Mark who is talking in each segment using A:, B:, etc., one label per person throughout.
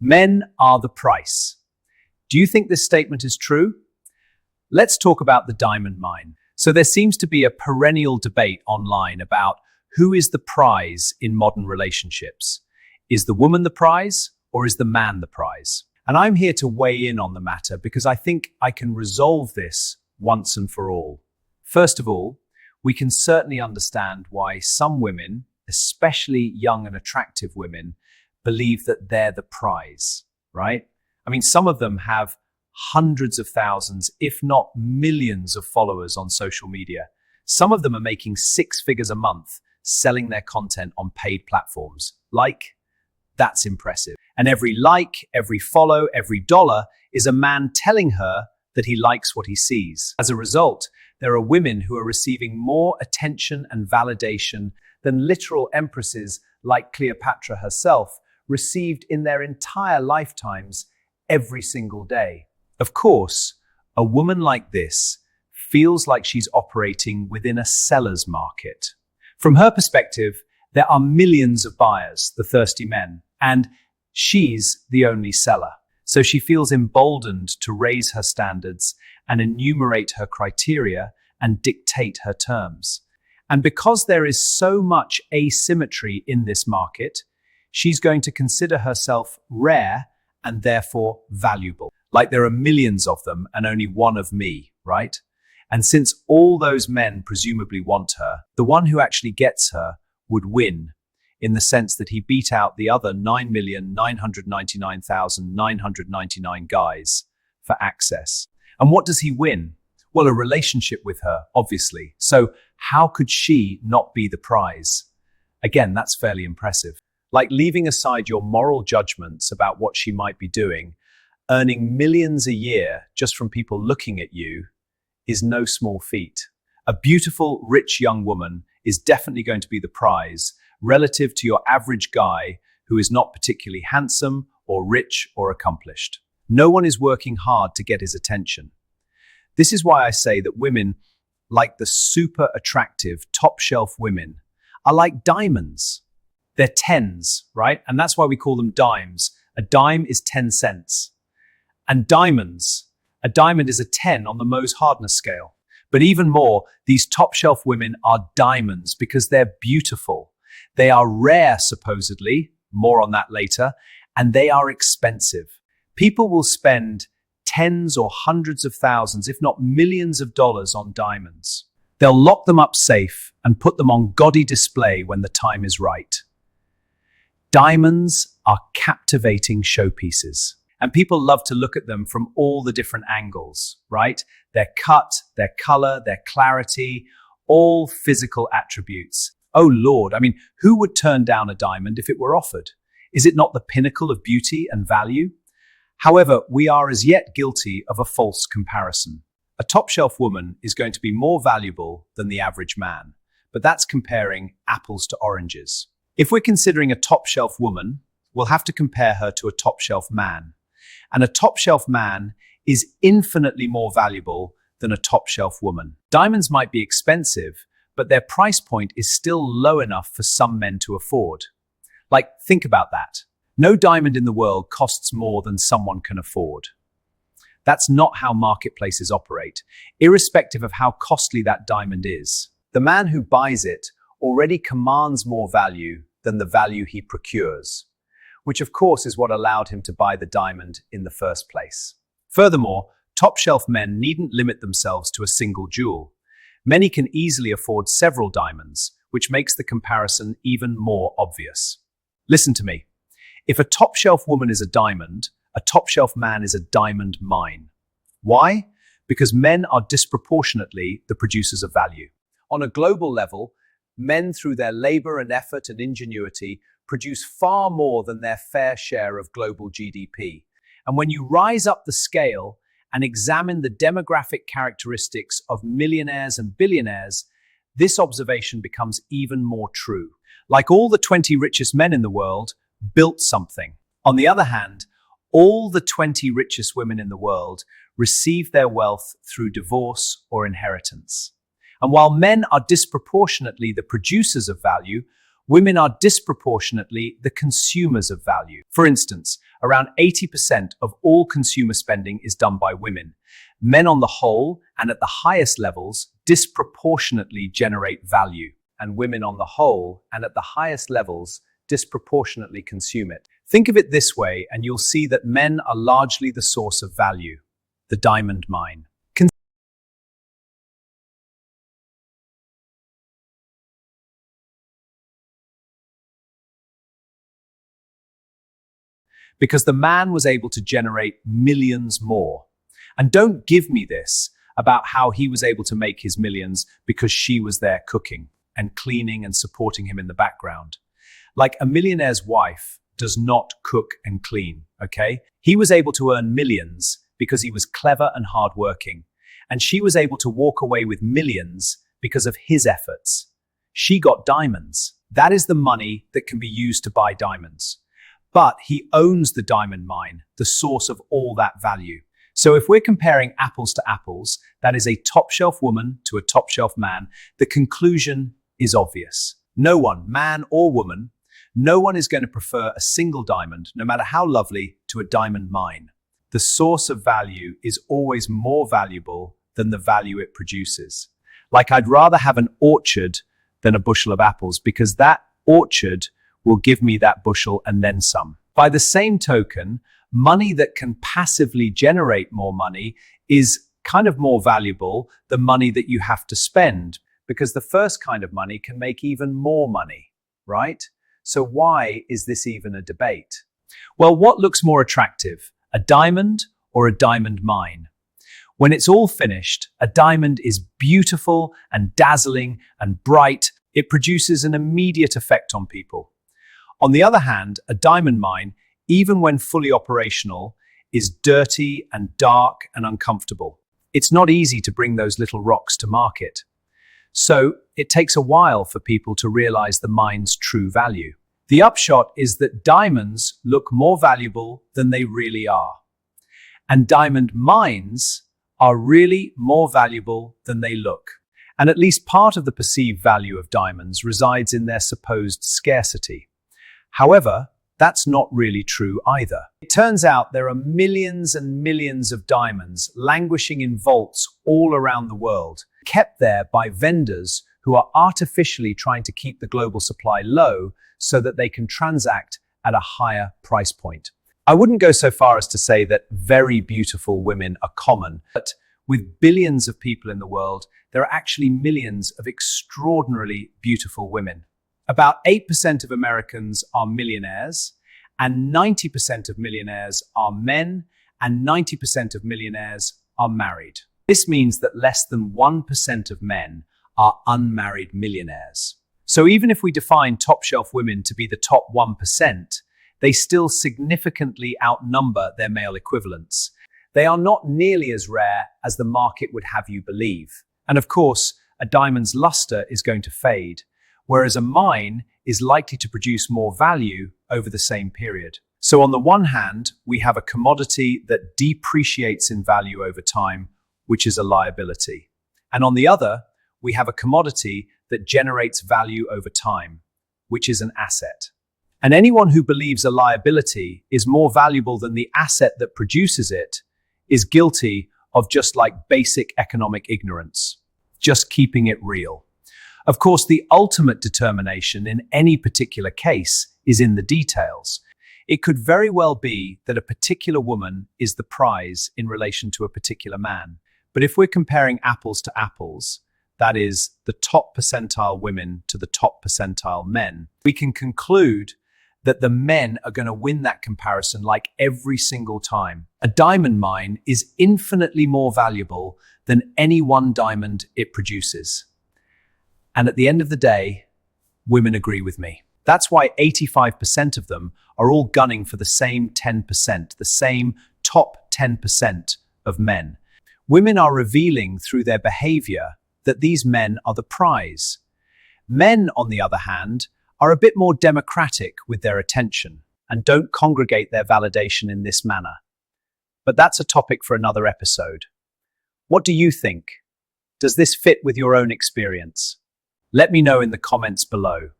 A: Men are the price. Do you think this statement is true? Let's talk about the diamond mine. So there seems to be a perennial debate online about who is the prize in modern relationships. Is the woman the prize or is the man the prize? And I'm here to weigh in on the matter because I think I can resolve this once and for all. First of all, we can certainly understand why some women, especially young and attractive women, believe that they're the prize, right? I mean, some of them have hundreds of thousands, if not millions of followers on social media. Some of them are making six figures a month selling their content on paid platforms. That's impressive. And every like, every follow, every dollar is a man telling her that he likes what he sees. As a result, there are women who are receiving more attention and validation than literal empresses like Cleopatra herself received in their entire lifetimes every single day. Of course, a woman like this feels like she's operating within a seller's market. From her perspective, there are millions of buyers, the thirsty men, and she's the only seller. So she feels emboldened to raise her standards and enumerate her criteria and dictate her terms. And because there is so much asymmetry in this market, she's going to consider herself rare and therefore valuable. Like there are millions of them and only one of me, right? And since all those men presumably want her, the one who actually gets her would win, in the sense that he beat out the other 9,999,999 guys for access. And what does he win? Well, a relationship with her, obviously. So how could she not be the prize? Again, that's fairly impressive. Like leaving aside your moral judgments about what she might be doing, earning millions a year just from people looking at you is no small feat. A beautiful, rich young woman is definitely going to be the prize relative to your average guy who is not particularly handsome or rich or accomplished. No one is working hard to get his attention. This is why I say that women, like the super attractive top shelf women, are like diamonds. They're tens, right? And that's why we call them dimes. A dime is 10 cents. And diamonds, a diamond is a 10 on the Mohs hardness scale. But even more, these top shelf women are diamonds because they're beautiful. They are rare, supposedly, more on that later, and they are expensive. People will spend tens or hundreds of thousands, if not millions of dollars on diamonds. They'll lock them up safe and put them on gaudy display when the time is right. Diamonds are captivating showpieces, and people love to look at them from all the different angles, right? Their cut, their color, their clarity, all physical attributes. Oh Lord, I mean, who would turn down a diamond if it were offered? Is it not the pinnacle of beauty and value? However, we are as yet guilty of a false comparison. A top-shelf woman is going to be more valuable than the average man, but that's comparing apples to oranges. If we're considering a top-shelf woman, we'll have to compare her to a top-shelf man. And a top-shelf man is infinitely more valuable than a top-shelf woman. Diamonds might be expensive, but their price point is still low enough for some men to afford. Think about that. No diamond in the world costs more than someone can afford. That's not how marketplaces operate, irrespective of how costly that diamond is. The man who buys it already commands more value than the value he procures, which of course is what allowed him to buy the diamond in the first place. Furthermore, top-shelf men needn't limit themselves to a single jewel. Many can easily afford several diamonds, which makes the comparison even more obvious. Listen to me. If a top-shelf woman is a diamond, a top-shelf man is a diamond mine. Why? Because men are disproportionately the producers of value. On a global level, men through their labor and effort and ingenuity produce far more than their fair share of global GDP. And when you rise up the scale and examine the demographic characteristics of millionaires and billionaires, this observation becomes even more true. Like all the 20 richest men in the world, built something. On the other hand, all the 20 richest women in the world receive their wealth through divorce or inheritance. And while men are disproportionately the producers of value, women are disproportionately the consumers of value. For instance, around 80% of all consumer spending is done by women. Men on the whole and at the highest levels disproportionately generate value, and women on the whole and at the highest levels disproportionately consume it. Think of it this way, and you'll see that men are largely the source of value, the diamond mine. Because the man was able to generate millions more. And don't give me this about how he was able to make his millions because she was there cooking and cleaning and supporting him in the background. Like, a millionaire's wife does not cook and clean, okay? He was able to earn millions because he was clever and hardworking. And she was able to walk away with millions because of his efforts. She got diamonds. That is the money that can be used to buy diamonds. But he owns the diamond mine, the source of all that value. So if we're comparing apples to apples, that is a top-shelf woman to a top-shelf man, the conclusion is obvious. No one, man or woman, no one is going to prefer a single diamond, no matter how lovely, to a diamond mine. The source of value is always more valuable than the value it produces. Like, I'd rather have an orchard than a bushel of apples because that orchard will give me that bushel and then some. By the same token, money that can passively generate more money is kind of more valuable than money that you have to spend, because the first kind of money can make even more money, right? So why is this even a debate? Well, what looks more attractive, a diamond or a diamond mine? When it's all finished, a diamond is beautiful and dazzling and bright. It produces an immediate effect on people. On the other hand, a diamond mine, even when fully operational, is dirty and dark and uncomfortable. It's not easy to bring those little rocks to market. So it takes a while for people to realize the mine's true value. The upshot is that diamonds look more valuable than they really are. And diamond mines are really more valuable than they look. And at least part of the perceived value of diamonds resides in their supposed scarcity. However, that's not really true either. It turns out there are millions and millions of diamonds languishing in vaults all around the world, kept there by vendors who are artificially trying to keep the global supply low so that they can transact at a higher price point. I wouldn't go so far as to say that very beautiful women are common, but with billions of people in the world, there are actually millions of extraordinarily beautiful women. About 8% of Americans are millionaires, and 90% of millionaires are men, and 90% of millionaires are married. This means that less than 1% of men are unmarried millionaires. So even if we define top-shelf women to be the top 1%, they still significantly outnumber their male equivalents. They are not nearly as rare as the market would have you believe. And of course, a diamond's luster is going to fade, whereas a mine is likely to produce more value over the same period. So on the one hand, we have a commodity that depreciates in value over time, which is a liability. And on the other, we have a commodity that generates value over time, which is an asset. And anyone who believes a liability is more valuable than the asset that produces it is guilty of just like basic economic ignorance, just keeping it real. Of course, the ultimate determination in any particular case is in the details. It could very well be that a particular woman is the prize in relation to a particular man. But if we're comparing apples to apples, that is, the top percentile women to the top percentile men, we can conclude that the men are going to win that comparison like every single time. A diamond mine is infinitely more valuable than any one diamond it produces. And at the end of the day, women agree with me. That's why 85% of them are all gunning for the same 10%, the same top 10% of men. Women are revealing through their behavior that these men are the prize. Men, on the other hand, are a bit more democratic with their attention and don't congregate their validation in this manner. But that's a topic for another episode. What do you think? Does this fit with your own experience? Let me know in the comments below.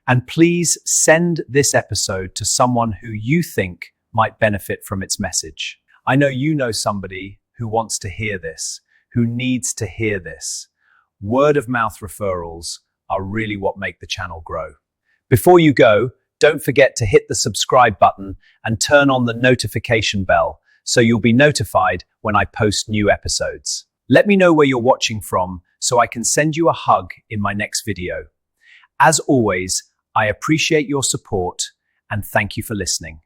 A: And please send this episode to someone who you think might benefit from its message. I know you know somebody who wants to hear this, who needs to hear this. Word of mouth referrals are really what make the channel grow. Before you go, don't forget to hit the subscribe button and turn on the notification bell so you'll be notified when I post new episodes. Let me know where you're watching from so I can send you a hug in my next video. As always, I appreciate your support and thank you for listening.